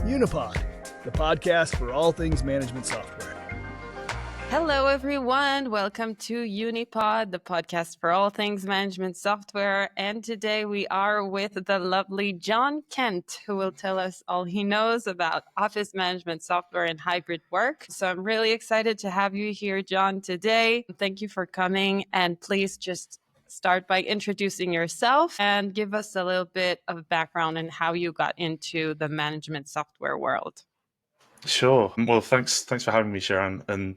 Unipod, the podcast for all things management software. Hello, everyone. Welcome to Unipod, the podcast for all things management software. And today we are with the lovely Jon Kent, who will tell us all he knows about office management software and hybrid work. So I'm really excited to have you here, Jon, today. Thank you for coming. And please just start by introducing yourself and give us a little bit of background on how you got into the management software world. Sure. Well, thanks for having me, Sharon. And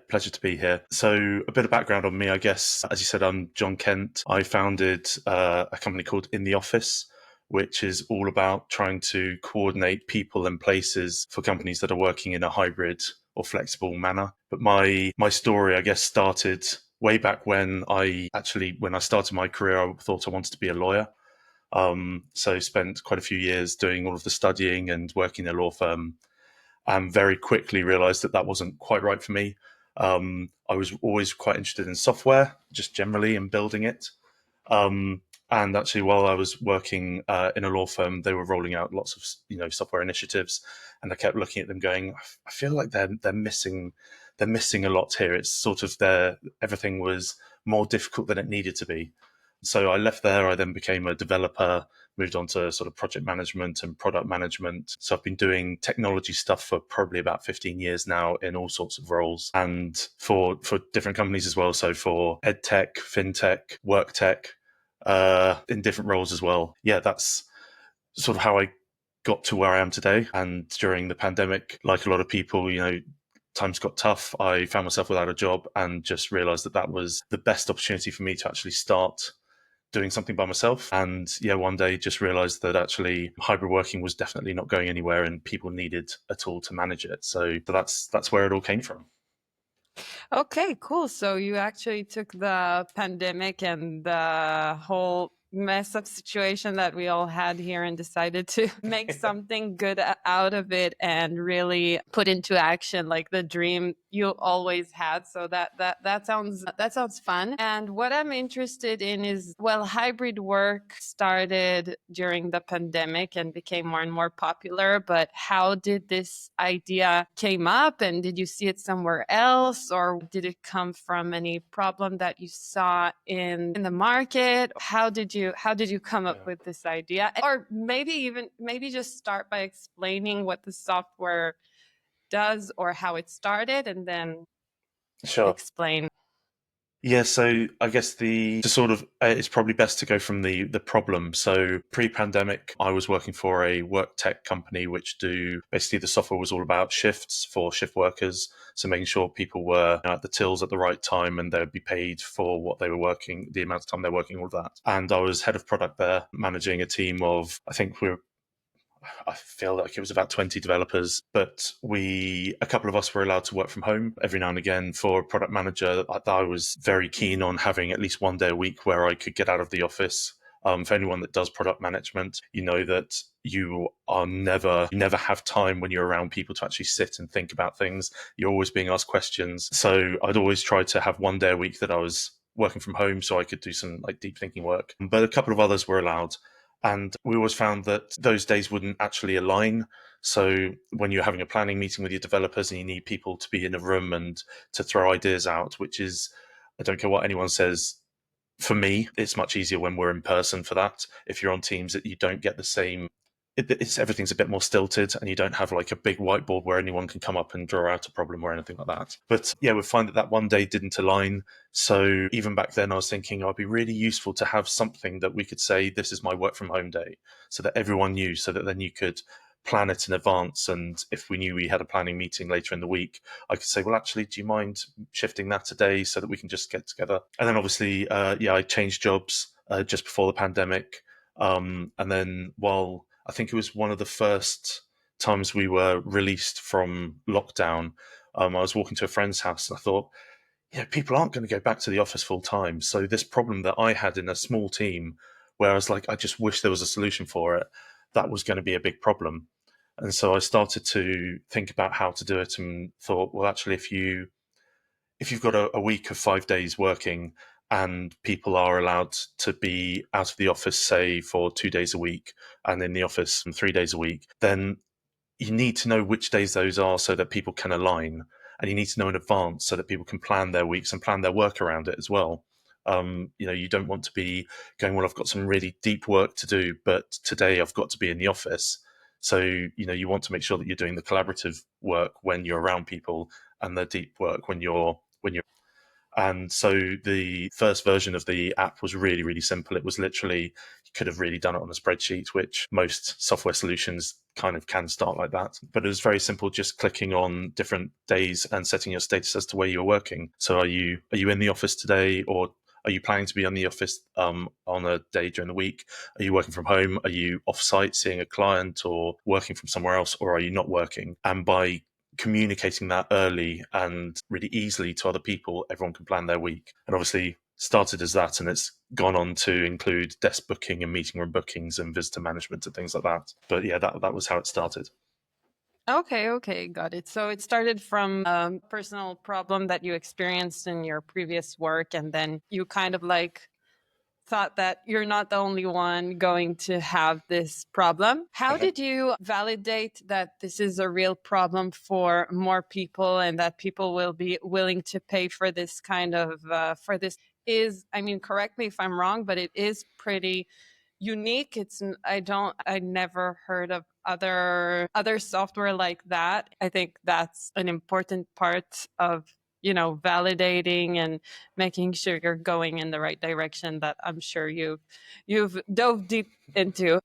pleasure to be here. So a bit of background on me, I guess. As you said, I'm Jon Kent. I founded a company called In the Office, which is all about trying to coordinate people and places for companies that are working in a hybrid or flexible manner. But my story, I guess, started way back when I started my career, I thought I wanted to be a lawyer. So spent quite a few years doing all of the studying and working in a law firm. And very quickly realized that wasn't quite right for me. I was always quite interested in software, just generally, and building it. And actually, while I was working in a law firm, they were rolling out lots of software initiatives, and I kept looking at them, going, I feel like they're missing a lot here. It's sort of everything was more difficult than it needed to be. So I left there. I then became a developer, moved on to sort of project management and product management. So I've been doing technology stuff for probably about 15 years now in all sorts of roles, and for different companies as well. So for edtech, fintech, work tech, in different roles as well. Yeah, that's sort of how I got to where I am today. And during the pandemic, like a lot of people, times got tough. I found myself without a job and just realized that was the best opportunity for me to actually start doing something by myself. And one day just realized that actually hybrid working was definitely not going anywhere and people needed a tool to manage it. So that's where it all came from. Okay, cool. So you actually took the pandemic and the whole mess up situation that we all had here and decided to make something good out of it and really put into action like the dream you always had. So that sounds fun. And what I'm interested in is, well, hybrid work started during the pandemic and became more and more popular, but how did this idea came up, and did you see it somewhere else, or did it come from any problem that you saw in the market? How did you come up with this idea? Or maybe just start by explaining what the software does or how it started, and then explain. Yeah, so I guess it's probably best to go from the problem. So pre-pandemic, I was working for a work tech company, which basically the software was all about shifts for shift workers. So making sure people were at the tills at the right time and they would be paid for what they were working, the amount of time they're working, all that. And I was head of product there, managing a team of, I feel like it was about 20 developers, but a couple of us were allowed to work from home every now and again. For a product manager, I was very keen on having at least one day a week where I could get out of the office. For anyone that does product management, you know that you never have time when you're around people to actually sit and think about things. You're always being asked questions. So I'd always try to have one day a week that I was working from home so I could do some like deep thinking work. But a couple of others were allowed. And we always found that those days wouldn't actually align. So when you're having a planning meeting with your developers and you need people to be in a room and to throw ideas out, which is, I don't care what anyone says, for me, it's much easier when we're in person for that. If you're on Teams, that you don't get the same, everything's a bit more stilted and you don't have like a big whiteboard where anyone can come up and draw out a problem or anything like that. But yeah, we find that one day didn't align. So even back then I was thinking it'd be really useful to have something that we could say, this is my work from home day, so that everyone knew, so that then you could plan it in advance. And if we knew we had a planning meeting later in the week, I could say, well, actually, do you mind shifting that today so that we can just get together? And then obviously, I changed jobs just before the pandemic. And then while I think it was one of the first times we were released from lockdown, I was walking to a friend's house and I thought, people aren't going to go back to the office full time. So this problem that I had in a small team, where I was like, I just wish there was a solution for it, that was going to be a big problem. And so I started to think about how to do it and thought, well, actually, if you've got a week of 5 days working and people are allowed to be out of the office, say, for 2 days a week and in the office 3 days a week, then you need to know which days those are so that people can align, and you need to know in advance so that people can plan their weeks and plan their work around it as well. You don't want to be going, well, I've got some really deep work to do, but today I've got to be in the office. So, you want to make sure that you're doing the collaborative work when you're around people, and the deep work when you're. And so the first version of the app was really, really simple. It was literally, you could have really done it on a spreadsheet, which most software solutions kind of can start like that. But it was very simple, just clicking on different days and setting your status as to where you're working. So are you in the office today, or are you planning to be on the office on a day during the week? Are you working from home? Are you off-site seeing a client or working from somewhere else, or are you not working? And by communicating that early and really easily to other people, everyone can plan their week. And obviously started as that, and it's gone on to include desk booking and meeting room bookings and visitor management and things like that. But yeah, that was how it started. Okay, got it. So it started from a personal problem that you experienced in your previous work, and then you kind of like thought that you're not the only one going to have this problem. How did you validate that this is a real problem for more people, and that people will be willing to pay for this kind of for this? I mean, correct me if I'm wrong, but it is pretty unique. I never heard of other software like that. I think that's an important part of validating and making sure you're going in the right direction, that I'm sure you've dove deep into.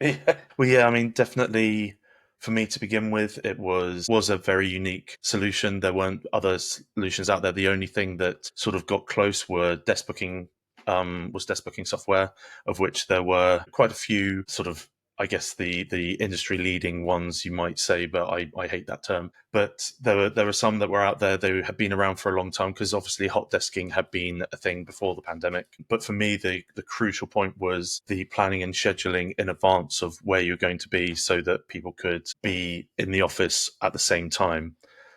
Yeah. Well, yeah, I mean, definitely for me to begin with, it was a very unique solution. There weren't other solutions out there. The only thing that sort of got close were desk booking, was desk booking software, of which there were quite a few sort of, I guess, the industry leading ones, you might say, but I hate that term. But there were some that were out there. They had been around for a long time, because obviously hot desking had been a thing before the pandemic. But for me, the crucial point was the planning and scheduling in advance of where you're going to be, so that people could be in the office at the same time.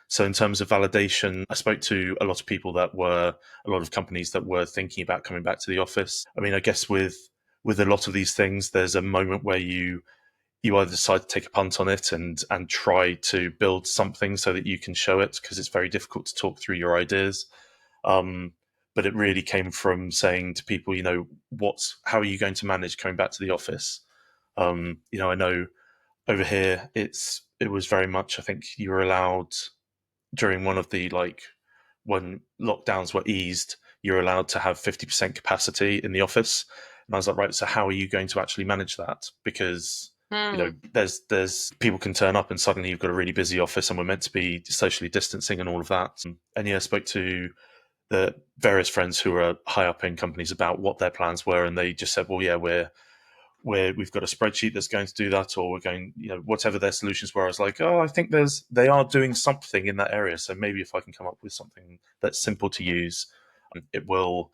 So in terms of validation, I spoke to a lot of companies that were thinking about coming back to the office. I mean, I guess with a lot of these things, there's a moment where you either decide to take a punt on it and try to build something so that you can show it, because it's very difficult to talk through your ideas. But it really came from saying to people, how are you going to manage coming back to the office? I know over here it was very much, I think you were allowed during one of the, when lockdowns were eased, you're allowed to have 50% capacity in the office. And I was like, right, so how are you going to actually manage that? Because there's people can turn up and suddenly you've got a really busy office, and we're meant to be socially distancing and all of that. And yeah, I spoke to the various friends who are high up in companies about what their plans were, and they just said, well, yeah, we've got a spreadsheet that's going to do that, or we're going, whatever their solutions were. I was like, oh, I think they are doing something in that area. So maybe if I can come up with something that's simple to use, it will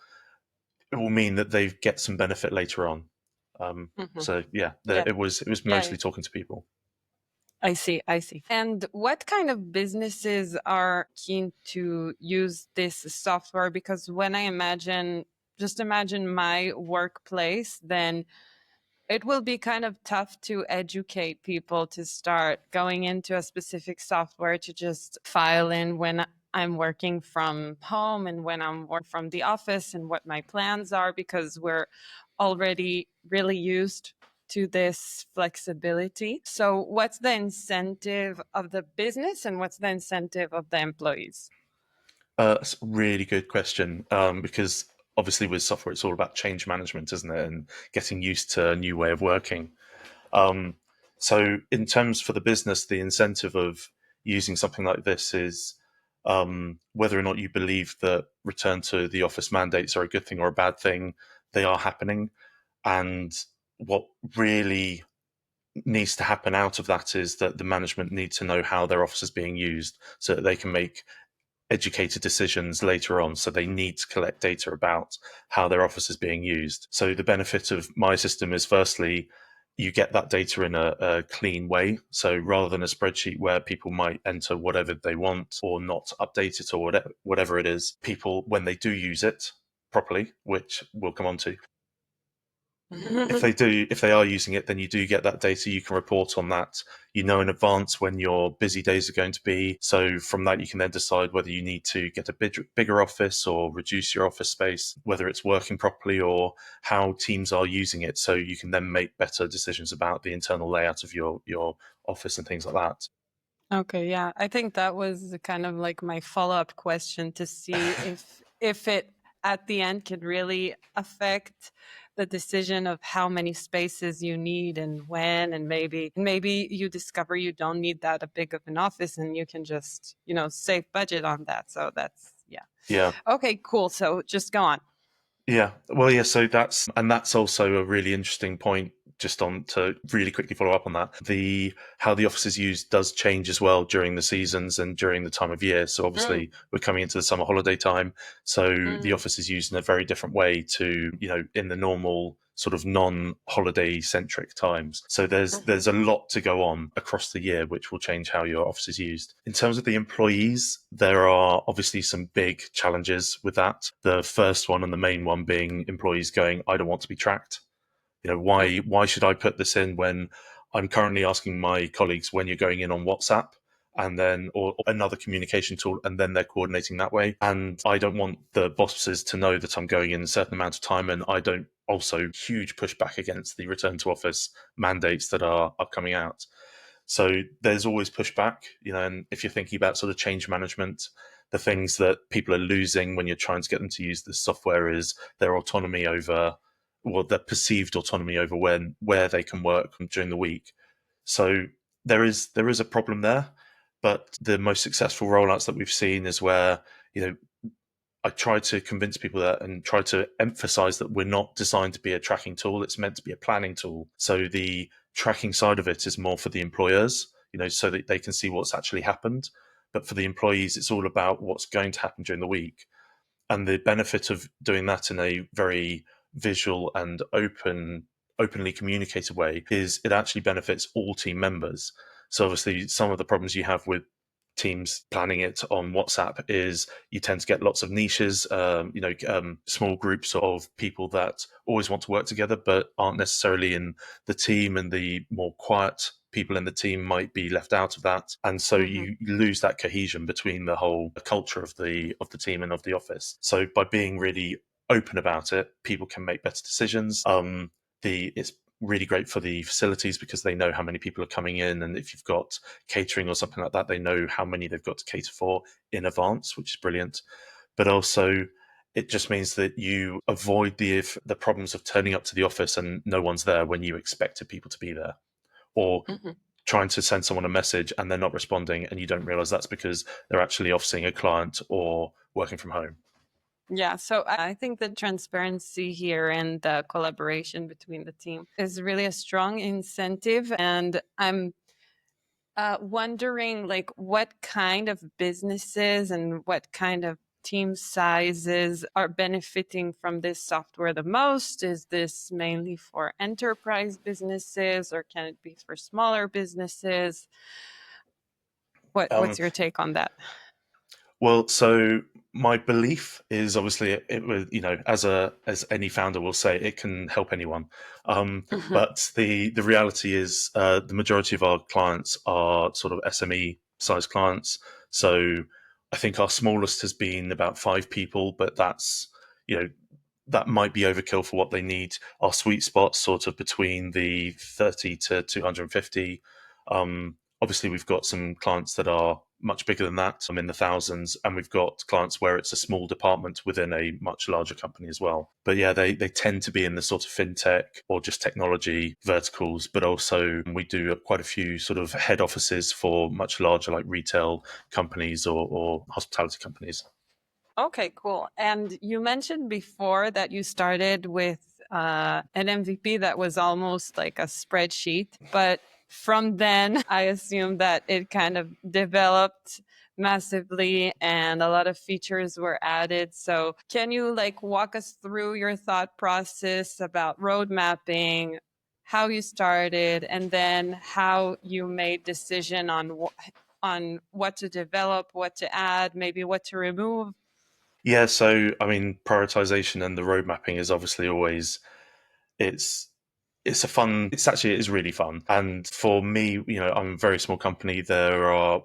mean that they get some benefit later on. So yeah, Yeah. it was mostly talking to people. I see. And what kind of businesses are keen to use this software? Because when just imagine my workplace, then it will be kind of tough to educate people to start going into a specific software to just file in when I'm working from home and when I'm working from the office, and what my plans are, because we're already really used to this flexibility. So what's the incentive of the business, and what's the incentive of the employees? That's a really good question, because obviously with software, it's all about change management, isn't it? And getting used to a new way of working. Um, so in terms for the business, the incentive of using something like this is whether or not you believe that return to the office mandates are a good thing or a bad thing, they are happening. And what really needs to happen out of that is that the management need to know how their office is being used, so that they can make educated decisions later on. So they need to collect data about how their office is being used. So the benefit of my system is, firstly, you get that data in a clean way. So rather than a spreadsheet where people might enter whatever they want or not update it, or whatever it is, people, when they do use it properly, which we'll come on to, if they are using it, then you do get that data. You can report on that. You know in advance when your busy days are going to be. So from that, you can then decide whether you need to get a bigger office or reduce your office space, whether it's working properly or how teams are using it. So you can then make better decisions about the internal layout of your office and things like that. Okay, yeah. I think that was kind of like my follow-up question to see if it at the end could really affect the decision of how many spaces you need and when, and maybe you discover you don't need that a big of an office and you can just, save budget on that. So that's yeah. Yeah. Okay, cool. So just go on. Yeah. Well, yeah. So that's also a really interesting point. Just on to really quickly follow up on that, how the office is used does change as well during the seasons and during the time of year. So obviously we're coming into the summer holiday time, so the office is used in a very different way to in the normal sort of non-holiday centric times. So there's a lot to go on across the year, which will change how your office is used. In terms of the employees, there are obviously some big challenges with that. The first one and the main one being employees going, I don't want to be tracked. Why should I put this in when I'm currently asking my colleagues when you're going in on WhatsApp and then or another communication tool, and then they're coordinating that way. And I don't want the bosses to know that I'm going in a certain amount of time, and I don't also huge pushback against the return to office mandates that are coming out. So there's always pushback, and if you're thinking about sort of change management, the things that people are losing when you're trying to get them to use this software is their autonomy over, well, their perceived autonomy over where they can work during the week. So there is a problem there, but the most successful rollouts that we've seen is where, I try to convince people that and try to emphasize that we're not designed to be a tracking tool. It's meant to be a planning tool. So the tracking side of it is more for the employers, so that they can see what's actually happened. But for the employees, it's all about what's going to happen during the week. And the benefit of doing that in a very visual and openly communicated way is it actually benefits all team members. So obviously some of the problems you have with teams planning it on WhatsApp is you tend to get lots of niches, small groups of people that always want to work together but aren't necessarily in the team, and the more quiet people in the team might be left out of that, and so you lose that cohesion between the whole culture of the team and of the office. So by being really open about it, people can make better decisions. It's really great for the facilities because they know how many people are coming in, and if you've got catering or something like that, they know how many they've got to cater for in advance, which is brilliant. But also it just means that you avoid the problems of turning up to the office and no one's there when you expected people to be there, or trying to send someone a message and they're not responding and you don't realize that's because they're actually off seeing a client or working from home. Yeah, so I think the transparency here and the collaboration between the team is really a strong incentive. And I'm wondering, like, what kind of businesses and what kind of team sizes are benefiting from this software the most? Is this mainly for enterprise businesses, or can it be for smaller businesses? What's your take on that? Well, so my belief is obviously it was, as any founder will say, it can help anyone. But the reality is the majority of our clients are sort of SME size clients. So I think our smallest has been about 5 people, but that's, that might be overkill for what they need. Our sweet spot's sort of between the 30 to 250. Obviously, we've got some clients that are much bigger than that, some in the thousands, and we've got clients where it's a small department within a much larger company as well. But yeah, they tend to be in the sort of fintech or just technology verticals, but also we do quite a few sort of head offices for much larger like retail companies or hospitality companies. Okay, cool. And you mentioned before that you started with an MVP that was almost like a spreadsheet, but from then I assume that it kind of developed massively and a lot of features were added. So can you like walk us through your thought process about road mapping, how you started, and then how you made decision on what to develop, what to add, maybe what to remove? Yeah, so I mean, prioritization and the road mapping is obviously always it's it is really fun. And for me, I'm a very small company.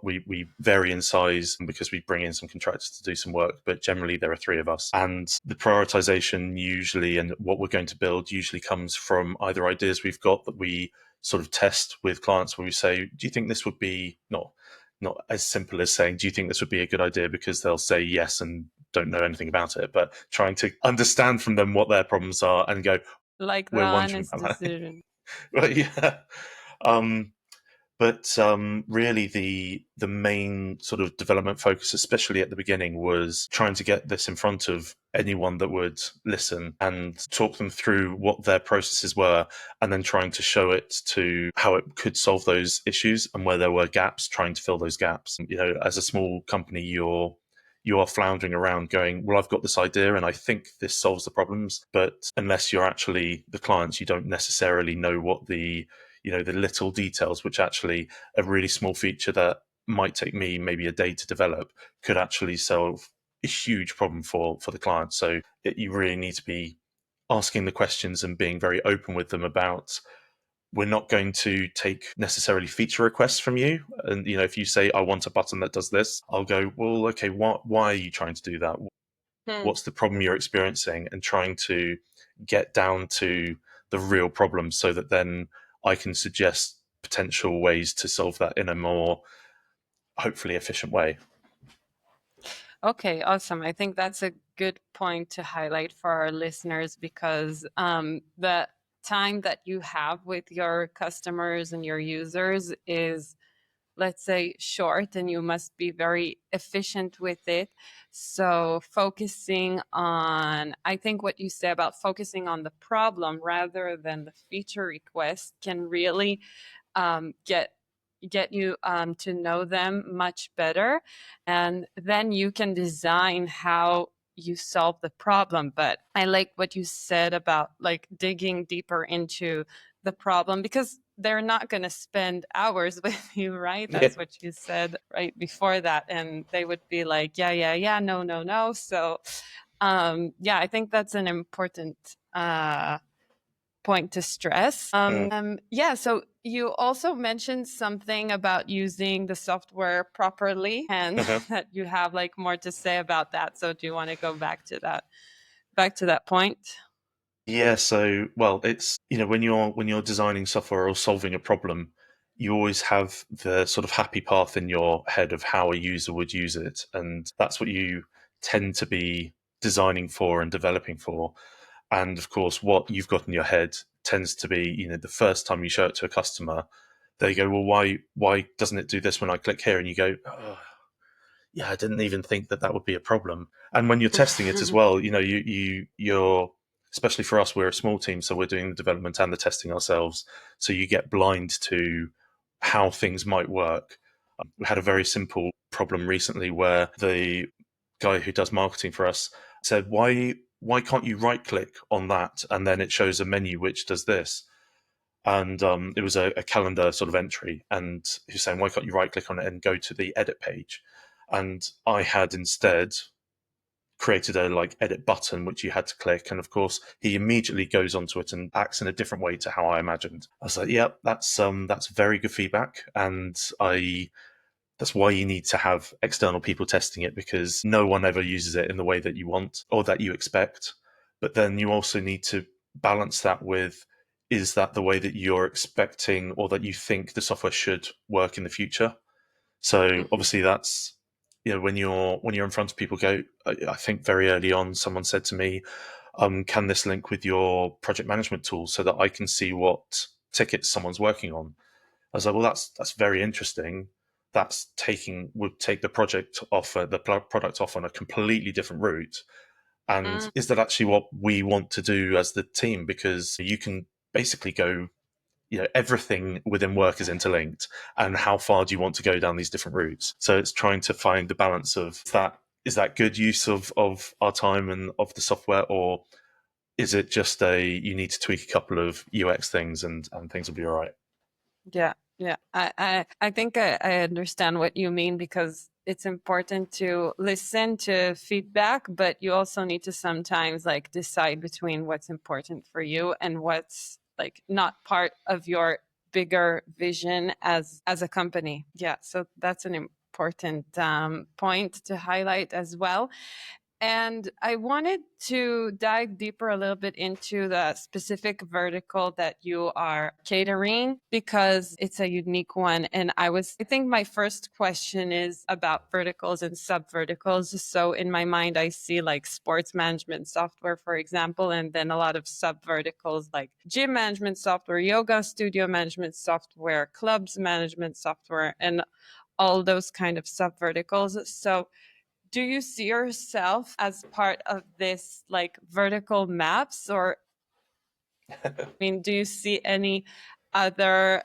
We vary in size because we bring in some contractors to do some work, but generally there are three of us. And the prioritization usually and what we're going to build usually comes from either ideas we've got that we sort of test with clients where we say, do you think this would be not as simple as saying, do you think this would be a good idea? Because they'll say yes and don't know anything about it, but trying to understand from them what their problems are and go, Like the we're wondering honest about that. decision. Right, yeah. But really, the main sort of development focus, especially at the beginning, was trying to get this in front of anyone that would listen and talk them through what their processes were, and then trying to show it to how it could solve those issues and where there were gaps, trying to fill those gaps. As a small company, you are floundering around going, well, I've got this idea and I think this solves the problems. But unless you're actually the clients, you don't necessarily know what the little details, which actually a really small feature that might take me maybe a day to develop could actually solve a huge problem for the client. So you really need to be asking the questions and being very open with them about, we're not going to take necessarily feature requests from you. And, if you say, I want a button that does this, I'll go, well, okay, why are you trying to do that? What's the problem you're experiencing? And trying to get down to the real problem so that then I can suggest potential ways to solve that in a more hopefully efficient way. Okay, awesome. I think that's a good point to highlight for our listeners, because the time that you have with your customers and your users is, let's say, short, and you must be very efficient with it. So focusing on, I think what you say about focusing on the problem rather than the feature request can really get you to know them much better, and then you can design how you solve the problem. But I like what you said about like digging deeper into the problem, because they're not going to spend hours with you, right? That's what you said right before that, and they would be like, yeah, no. So I think that's an important point to stress. So you also mentioned something about using the software properly, and that you have like more to say about that. So do you want to go back to that point? Yeah, so well, it's when you're designing software or solving a problem, you always have the sort of happy path in your head of how a user would use it, and that's what you tend to be designing for and developing for. And of course, what you've got in your head tends to be, the first time you show it to a customer, they go, well, why doesn't it do this when I click here? And you go, oh, yeah, I didn't even think that would be a problem. And when you're testing it as well, you're, especially for us, we're a small team, so we're doing the development and the testing ourselves. So you get blind to how things might work. We had a very simple problem recently where the guy who does marketing for us said, why can't you right click on that and then it shows a menu which does this? And it was a calendar sort of entry, and he was saying, why can't you right click on it and go to the edit page? And I had instead created a like edit button which you had to click, and of course he immediately goes onto it and acts in a different way to how I imagined. I was like, yeah, that's very good feedback, and that's why you need to have external people testing it, because no one ever uses it in the way that you want or that you expect. But then you also need to balance that with, is that the way that you're expecting or that you think the software should work in the future? So obviously that's, when you're in front of people, I think very early on, someone said to me, can this link with your project management tool so that I can see what tickets someone's working on? I was like, well, that's very interesting. Would take the project off, the product off on a completely different route. And is that actually what we want to do as the team? Because you can basically go, everything within work is interlinked, and how far do you want to go down these different routes? So it's trying to find the balance of that. Is that good use of our time and of the software, or is it just you need to tweak a couple of UX things and things will be all right? Yeah. I think I understand what you mean, because it's important to listen to feedback, but you also need to sometimes like decide between what's important for you and what's like not part of your bigger vision as a company. Yeah, so that's an important point to highlight as well. And I wanted to dive deeper a little bit into the specific vertical that you are catering because it's a unique one. And I think my first question is about verticals and sub verticals. So in my mind, I see like sports management software, for example, and then a lot of sub verticals like gym management software, yoga studio management software, clubs management software, and all those kind of sub verticals. So do you see yourself as part of this like vertical maps, or I mean, do you see any other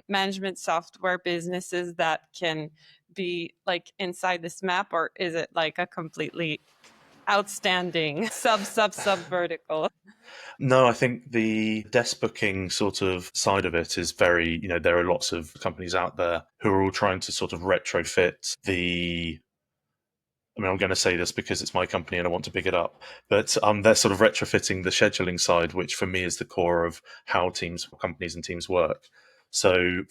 management software businesses that can be like inside this map, or is it like a completely outstanding sub vertical? No, I think the desk booking sort of side of it is very, there are lots of companies out there who are all trying to sort of retrofit I'm going to say this because it's my company and I want to big it up, but they're sort of retrofitting the scheduling side, which for me is the core of how companies and teams work. So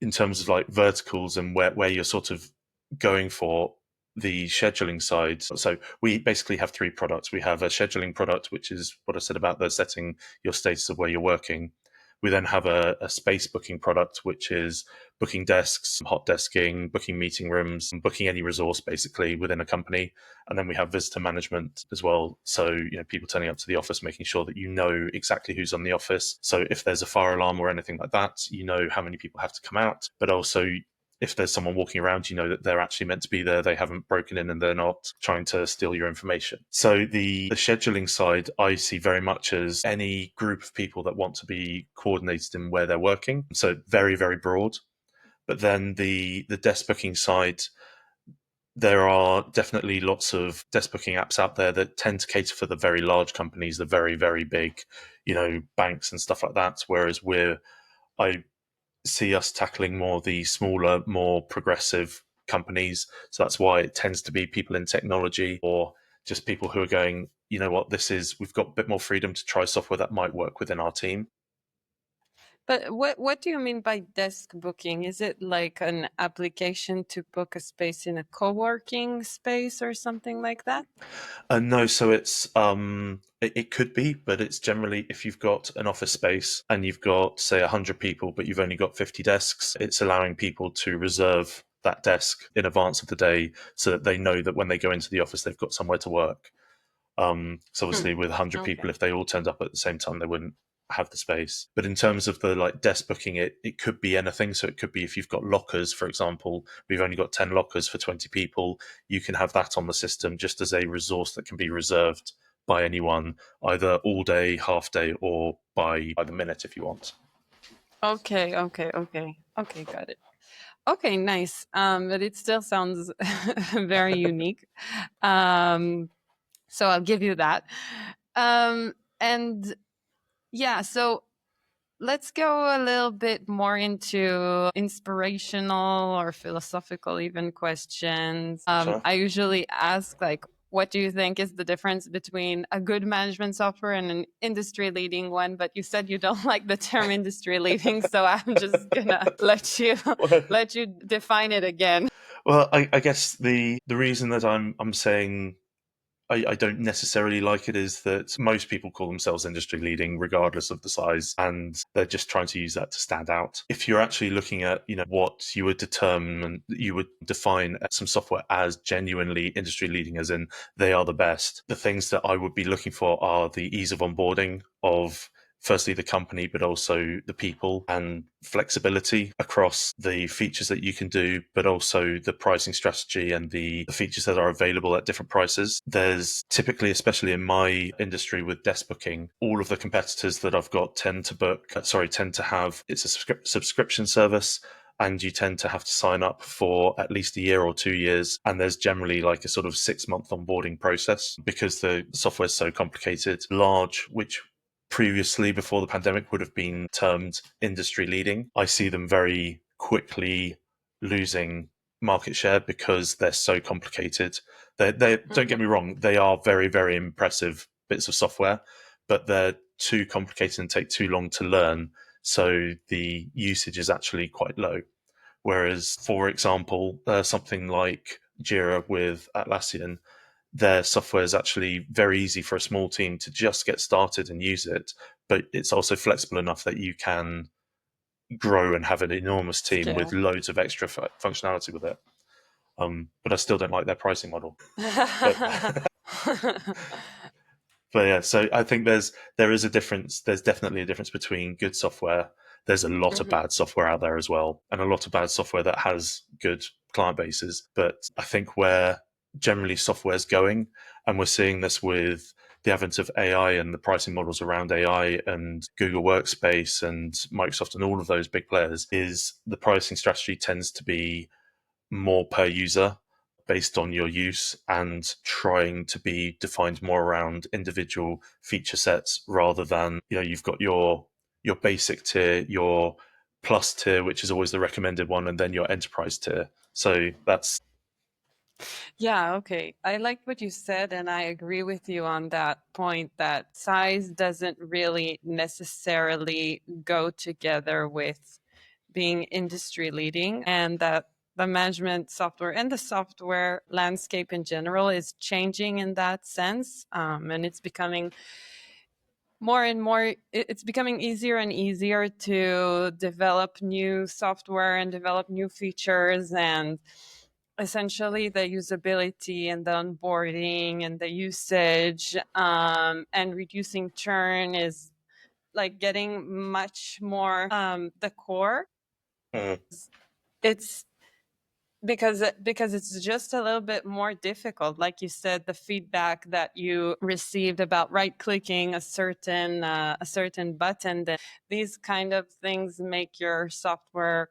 in terms of like verticals and where you're sort of going for the scheduling side. So we basically have three products. We have a scheduling product, which is what I said about the setting your status of where you're working. We then have a space booking product, which is booking desks, hot desking, booking meeting rooms, booking any resource basically within a company. And then we have visitor management as well. So, people turning up to the office, making sure that you know exactly who's on the office. So if there's a fire alarm or anything like that, you know how many people have to come out, but also if there's someone walking around, you know that they're actually meant to be there. They haven't broken in and they're not trying to steal your information. So the scheduling side, I see very much as any group of people that want to be coordinated in where they're working. So very, very broad. But then the desk booking side, there are definitely lots of desk booking apps out there that tend to cater for the very large companies, the very, very big, banks and stuff like that. Whereas I see us tackling more the smaller, more progressive companies. So that's why it tends to be people in technology or just people who are going, you know what, we've got a bit more freedom to try software that might work within our team. But what do you mean by desk booking? Is it like an application to book a space in a co-working space or something like that? No, so it could be, but it's generally if you've got an office space and you've got say 100 people, but you've only got 50 desks, it's allowing people to reserve that desk in advance of the day so that they know that when they go into the office, they've got somewhere to work. So obviously with 100 people, if they all turned up at the same time, they wouldn't have the space. But in terms of the like desk booking, it could be anything. So it could be if you've got lockers, for example, we've only got 10 lockers for 20 people, you can have that on the system just as a resource that can be reserved by anyone, either all day, half day, or by the minute if you want. Okay, got it. Okay, nice. But it still sounds very unique. So I'll give you that. And yeah, so let's go a little bit more into inspirational or philosophical even questions. Sure. I usually ask like, what do you think is the difference between a good management software and an industry leading one? But you said you don't like the term industry leading, so I'm just gonna let you define it again. Well, I guess the reason that I'm saying I don't necessarily like it is that most people call themselves industry leading regardless of the size, and they're just trying to use that to stand out. If you're actually looking at, what you would define some software as genuinely industry leading, as in they are the best, the things that I would be looking for are the ease of onboarding of firstly the company, but also the people, and flexibility across the features that you can do, but also the pricing strategy and the features that are available at different prices. There's typically, especially in my industry with desk booking, all of the competitors that I've got tend to have, it's a subscription service, and you tend to have to sign up for at least a year or 2 years. And there's generally like a sort of 6-month onboarding process because the software is so complicated, large, which previously before the pandemic would have been termed industry leading. I see them very quickly losing market share because they're so complicated. They don't get me wrong, they are very, very impressive bits of software, but they're too complicated and take too long to learn. So the usage is actually quite low. Whereas, for example, something like Jira with Atlassian, their software is actually very easy for a small team to just get started and use it. But it's also flexible enough that you can grow and have an enormous team with loads of extra functionality with it. But I still don't like their pricing model. But, but yeah, so I think there is a difference. There's definitely a difference between good software. There's a lot of bad software out there as well, and a lot of bad software that has good client bases. But I think where generally software's going, and we're seeing this with the advent of AI and the pricing models around AI and Google Workspace and Microsoft and all of those big players, is the pricing strategy tends to be more per user based on your use and trying to be defined more around individual feature sets rather than, you've got your basic tier, your plus tier, which is always the recommended one, and then your enterprise tier. So that's Yeah, okay. I like what you said, and I agree with you on that point that size doesn't really necessarily go together with being industry leading, and that the management software and the software landscape in general is changing in that sense. And it's becoming more and more, it's becoming easier and easier to develop new software and develop new features, and essentially the usability and the onboarding and the usage, and reducing churn is like getting much more the core. mm, It's because it's just a little bit more difficult. Like you said, the feedback that you received about right clicking a certain button, that these kind of things make your software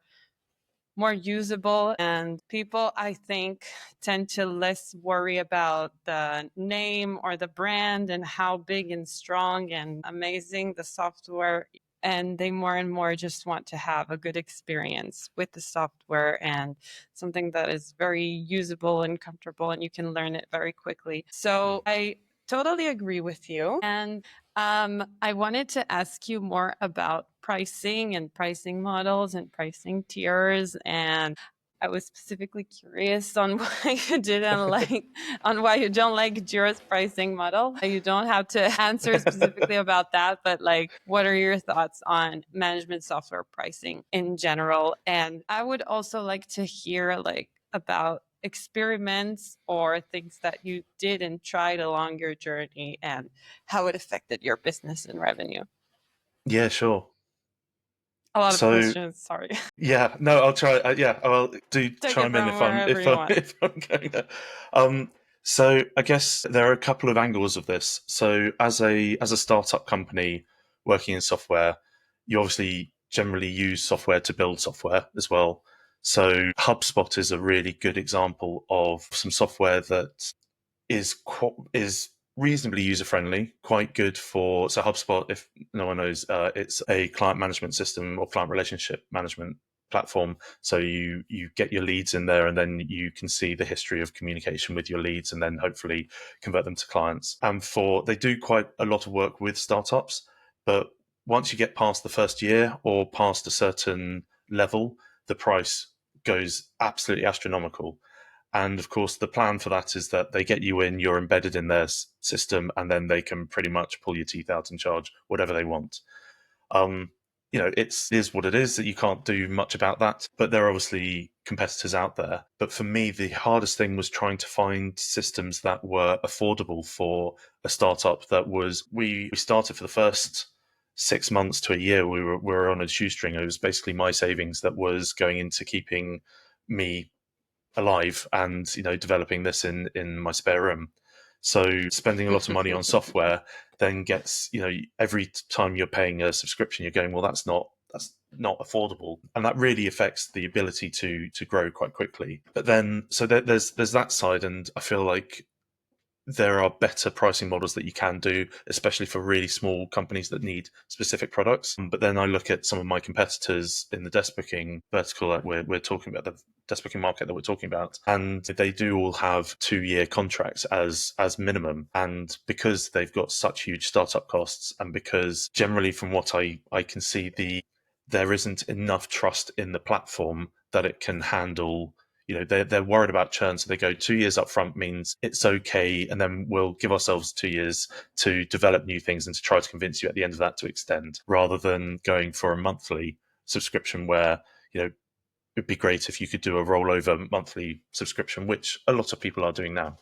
more usable, and people, I think, tend to less worry about the name or the brand and how big and strong and amazing the software, and they more and more just want to have a good experience with the software and something that is very usable and comfortable and you can learn it very quickly. So I totally agree with you. And I wanted to ask you more about pricing and pricing models and pricing tiers. And I was specifically curious on why you didn't like, on why you don't like Jira's pricing model. You don't have to answer specifically about that, but like, what are your thoughts on management software pricing in general? And I would also like to hear like about experiments or things that you did and tried along your journey and how it affected your business and revenue. yeah, sure. A lot of So questions, sorry. yeah, no, I'll try. Yeah, I'll do Take it chime in from wherever you want. if I'm going there. So I guess there are a couple of angles of this. So as a startup company working in software, you obviously generally use software to build software as well. So HubSpot is a really good example of some software that is reasonably user friendly, quite good for. So HubSpot, if no one knows, it's a client management system or client relationship management platform. So you get your leads in there, and then you can see the history of communication with your leads, and then hopefully convert them to clients. And they do quite a lot of work with startups, but once you get past the first year or past a certain level, the price goes absolutely astronomical. And of course, the plan for that is that they get you in, you're embedded in their system, and then they can pretty much pull your teeth out and charge whatever they want. It is what it is, that you can't do much about that. But there are obviously competitors out there. But for me, the hardest thing was trying to find systems that were affordable for a startup. We started for the first 6 months to a year. We were on a shoestring. It was basically my savings that was going into keeping me alive and developing this in my spare room. So spending a lot of money on software then gets, every time you're paying a subscription, you're going, well, that's not affordable, and that really affects the ability to grow quite quickly. But then there's that side, and I feel like there are better pricing models that you can do, especially for really small companies that need specific products. But then I look at some of my competitors in the desk booking vertical that we're talking about, the desk booking market that we're talking about, and they do all have 2-year contracts as minimum. And because they've got such huge startup costs, and because generally from what I can see, there isn't enough trust in the platform that it can handle. They're worried about churn, so they go 2 years up front means it's okay, and then we'll give ourselves 2 years to develop new things and to try to convince you at the end of that to extend, rather than going for a monthly subscription where, it'd be great if you could do a rollover monthly subscription, which a lot of people are doing now.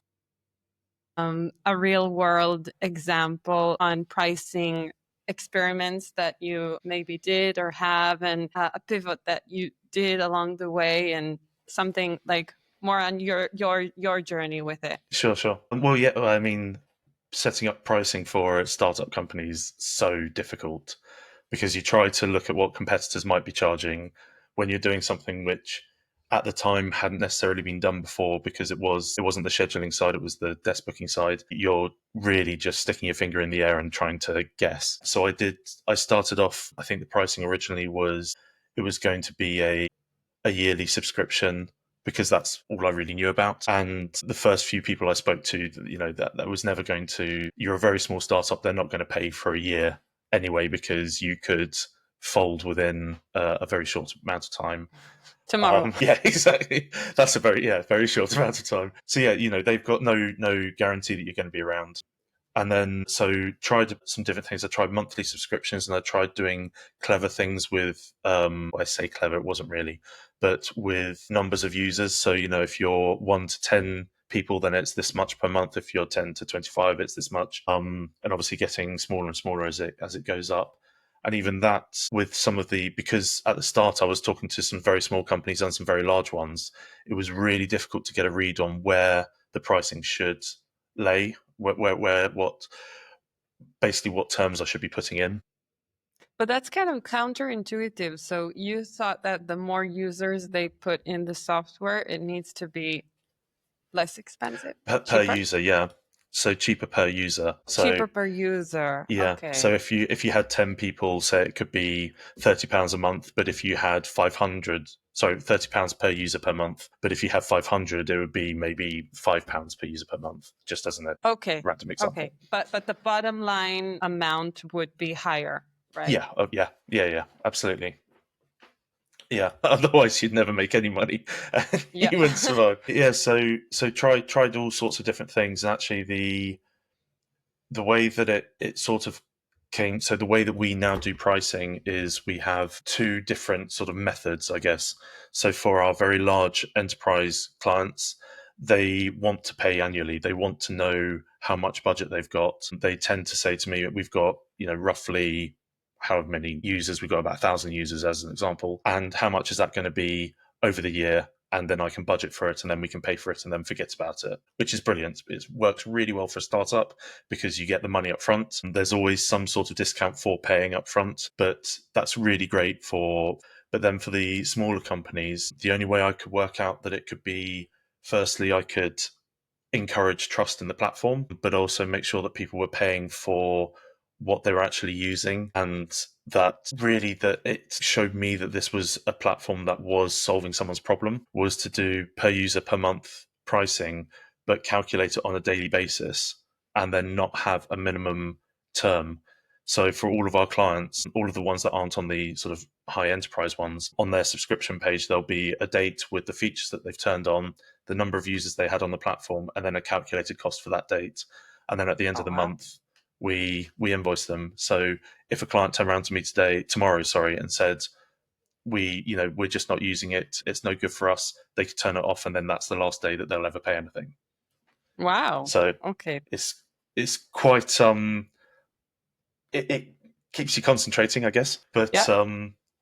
A real world example on pricing experiments that you maybe did or have, and a pivot that you did along the way, and something like more on your journey with it. Sure. Well, yeah, I mean, setting up pricing for a startup company is so difficult because you try to look at what competitors might be charging when you're doing something which at the time hadn't necessarily been done before, because it wasn't the scheduling side, it was the desk booking side. You're really just sticking your finger in the air and trying to guess. So I started off, I think the pricing originally was, it was going to be a yearly subscription, because that's all I really knew about. And the first few people I spoke to, that was never going to, you're a very small startup, they're not going to pay for a year anyway, because you could fold within a very short amount of time. Tomorrow. Yeah, exactly. That's a very short amount of time. So yeah, they've got no guarantee that you're going to be around. And then, so tried some different things. I tried monthly subscriptions, and I tried doing clever things with, I say clever, it wasn't really, but with numbers of users. So, if you're 1 to 10 people, then it's this much per month. If you're 10 to 25, it's this much. And obviously getting smaller and smaller as it goes up. And even that with because at the start I was talking to some very small companies and some very large ones, it was really difficult to get a read on where the pricing should lay, what terms I should be putting in. But that's kind of counterintuitive. So you thought that the more users they put in the software, it needs to be less expensive, per cheaper? user, yeah. So cheaper per user. So Cheaper per user. yeah. Okay. So if you had 10 people, say it could be £30 a month, but if you had 500, sorry, £30 per user per month, but if you have 500, it would be maybe £5 per user per month, just as a Okay. random example. Okay. But the bottom line amount would be higher, right? Yeah. Yeah. Absolutely. Yeah, otherwise you'd never make any money. Yeah. You wouldn't survive. Yeah, so tried all sorts of different things. And actually, the way that it sort of came. So the way that we now do pricing is we have 2 different sort of methods, I guess. So for our very large enterprise clients, they want to pay annually. They want to know how much budget they've got. They tend to say to me, we've got, roughly however many users, we've got about 1,000 users as an example. And how much is that going to be over the year? And then I can budget for it, and then we can pay for it and then forget about it, which is brilliant. It works really well for a startup because you get the money up front. There's always some sort of discount for paying up front, but that's really great but then for the smaller companies, the only way I could work out that it could be, firstly, I could encourage trust in the platform, but also make sure that people were paying for what they were actually using, and that it showed me that this was a platform that was solving someone's problem, was to do per user per month pricing, but calculate it on a daily basis and then not have a minimum term. So for all of our clients, all of the ones that aren't on the sort of high enterprise ones, on their subscription page, there'll be a date with the features that they've turned on, the number of users they had on the platform, and then a calculated cost for that date. And then at the end of the month, we invoice them. So if a client turned around to me tomorrow, and said, we're just not using it, it's no good for us, they could turn it off, and then that's the last day that they'll ever pay anything. Wow. So okay. It's quite it keeps you concentrating, I guess. But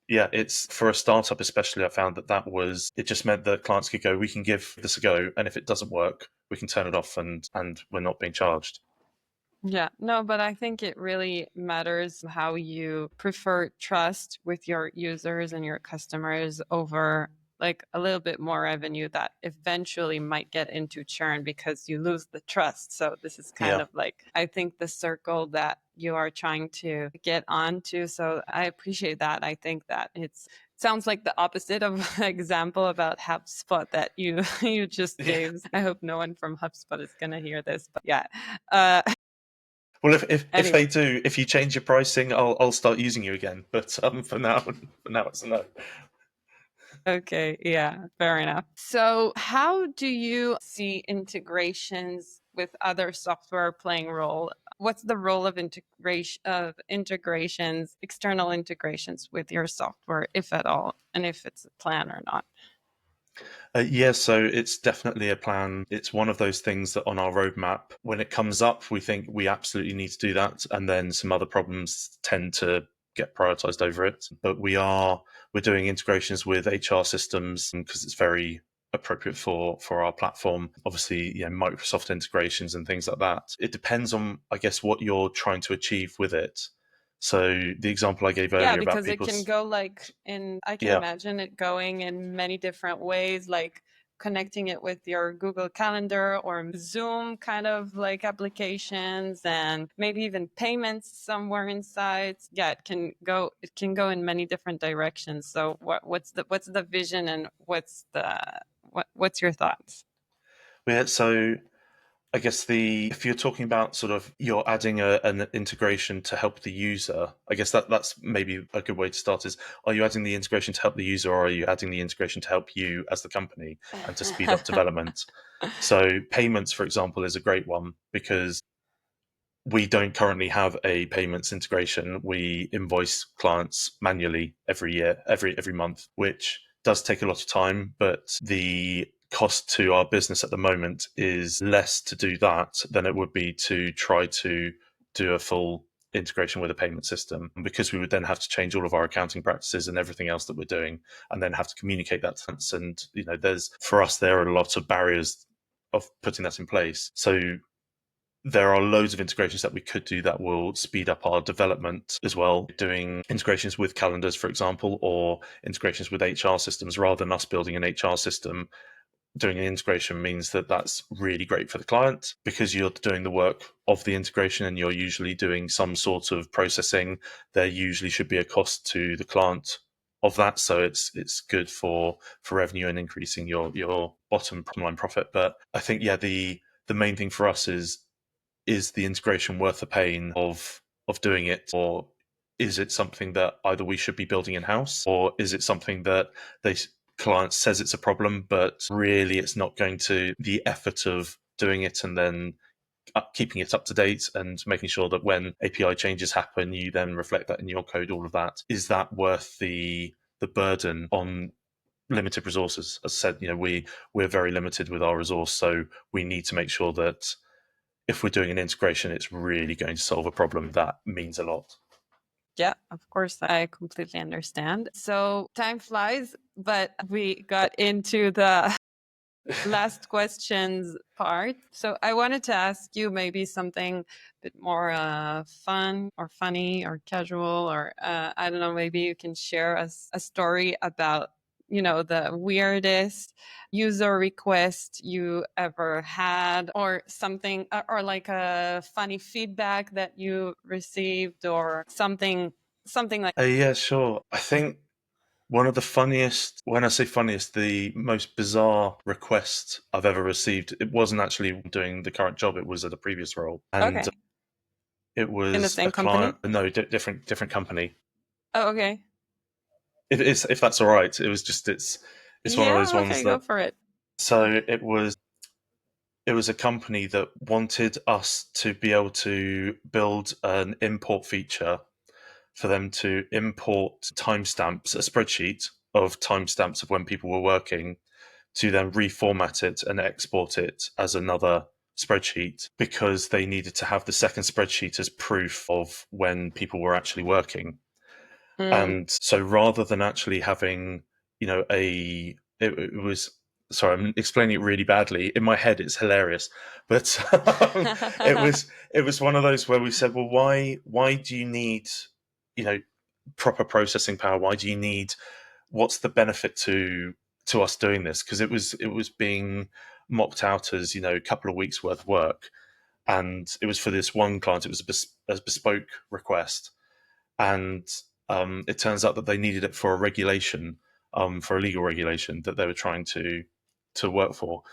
yeah, it's for a startup especially, I found it just meant that clients could go, we can give this a go, and if it doesn't work, we can turn it off, and we're not being charged. Yeah, no, but I think it really matters how you prefer trust with your users and your customers over like a little bit more revenue that eventually might get into churn because you lose the trust. So this is kind Yeah. of like, I think, the circle that you are trying to get onto. So I appreciate that. I think that sounds like the opposite of the example about HubSpot that you you just gave. I hope no one from HubSpot is going to hear this, but yeah. Well, if Anyway. they do, if you change your pricing, I'll start using you again. But for now it's a no. Okay, yeah, fair enough. So, how do you see integrations with other software playing role? What's the role of integrations, external integrations with your software, if at all, and if it's a plan or not? Yeah, so it's definitely a plan. It's one of those things that on our roadmap, when it comes up, we think we absolutely need to do that, and then some other problems tend to get prioritized over it. But we're doing integrations with HR systems because it's very appropriate for our platform. Obviously, Microsoft integrations and things like that. It depends on, I guess, what you're trying to achieve with it. So the example I gave earlier about because it can go like I can imagine it going in many different ways, like connecting it with your Google Calendar or Zoom kind of like applications, and maybe even payments somewhere inside. Yeah, it can go in many different directions. So what's the vision, and what's your thoughts? Yeah, so I guess if you're talking about sort of you're adding an integration to help the user, I guess that's maybe a good way to start is, are you adding the integration to help the user, or are you adding the integration to help you as the company and to speed up development? So payments, for example, is a great one because we don't currently have a payments integration. We invoice clients manually every year, every month, which does take a lot of time, but the cost to our business at the moment is less to do that than it would be to try to do a full integration with a payment system, because we would then have to change all of our accounting practices and everything else that we're doing, and then have to communicate that. And there are a lot of barriers of putting that in place. So there are loads of integrations that we could do that will speed up our development as well. Doing integrations with calendars, for example, or integrations with HR systems, rather than us building an HR system. Doing an integration means that that's really great for the client because you're doing the work of the integration and you're usually doing some sort of processing. There usually should be a cost to the client of that, so it's good for revenue and increasing your bottom line profit. But I think the main thing for us is the integration worth the pain of doing it, or is it something that either we should be building in house, or is it something that client says it's a problem, but really it's not going to the effort of doing it and then keeping it up to date and making sure that when API changes happen, you then reflect that in your code. All of that, is that worth the burden on limited resources? As I said, we're very limited with our resource, so we need to make sure that if we're doing an integration, it's really going to solve a problem that means a lot. Yeah, of course, I completely understand. So time flies, but we got into the last questions part. So I wanted to ask you maybe something a bit more fun or funny or casual, or I don't know, maybe you can share a story about the weirdest user request you ever had, or something, or like a funny feedback that you received, or something like Yeah, sure. I think one of the funniest, when I say funniest, the most bizarre request I've ever received, it wasn't actually doing the current job, it was at a previous role. And Okay. it was In the same company? No, different company. Oh, okay. If that's all right. It was just, it's one of those Yeah, ones okay, go that, for it. so it was a company that wanted us to be able to build an import feature for them to import timestamps, a spreadsheet of timestamps of when people were working, to then reformat it and export it as another spreadsheet, because they needed to have the second spreadsheet as proof of when people were actually working. Mm. And so rather than actually having, it was, sorry, I'm explaining it really badly. In my head, it's hilarious, but it was one of those where we said, well, why do you need, proper processing power? Why do you need? What's the benefit to to us doing this, because it was being mocked out as, you know, a couple of weeks worth of work, and it was for this one client. It was a bespoke request, and it turns out that they needed it for a regulation, for a legal regulation that they were trying to work for.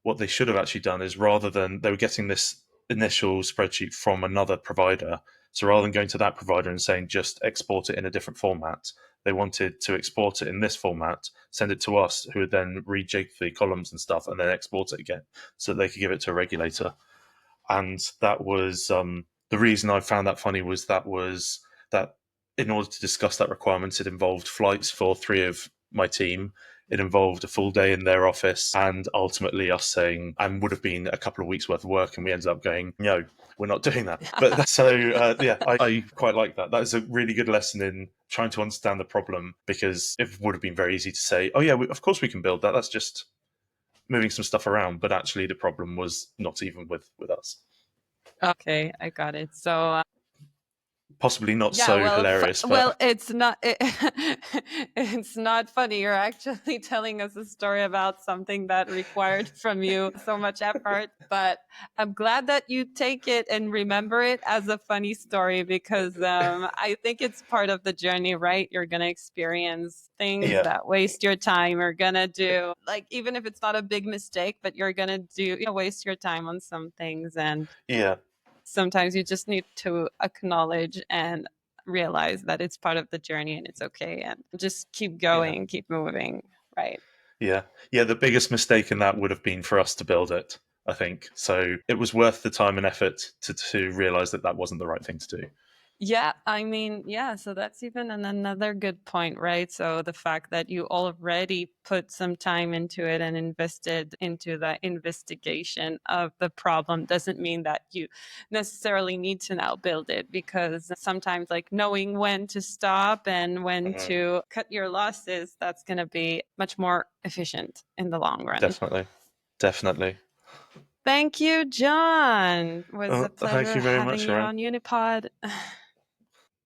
What they should have actually done is, rather than, they were getting this initial spreadsheet from another provider, so rather than going to that provider and saying just export it in a different format, they wanted to export it in this format, send it to us, who would then rejig the columns and stuff, and then export it again so that they could give it to a regulator. And that was the reason I found that funny, was that in order to discuss that requirement, it involved flights for 3 of my team. It involved a full day in their office, and ultimately us saying, and would have been a couple of weeks worth of work, and we ended up going, no, we're not doing that. But so I quite like that. That is a really good lesson in trying to understand the problem, because it would have been very easy to say, oh yeah, of course we can build that. That's just moving some stuff around. But actually, the problem was not even with us. Okay, I got it. So Possibly not yeah, so well, hilarious. But well, it's not. It's not funny. You're actually telling us a story about something that required from you so much effort. But I'm glad that you take it and remember it as a funny story, because I think it's part of the journey, right? You're gonna experience things yeah, that waste your time. You're gonna do, like, even if it's not a big mistake, but you're gonna waste your time on some things. And yeah, sometimes you just need to acknowledge and realize that it's part of the journey and it's okay, and just keep going, keep moving, right? yeah. The biggest mistake in that would have been for us to build it, I think. So it was worth the time and effort to realize that wasn't the right thing to do. Yeah, I mean, yeah, so that's even another good point, right? So the fact that you already put some time into it and invested into the investigation of the problem doesn't mean that you necessarily need to now build it, because sometimes, like, knowing when to stop and when to cut your losses, that's going to be much more efficient in the long run. Definitely. Thank you, John. It was a Thank pleasure you very having much, you Sharon. on Unipod.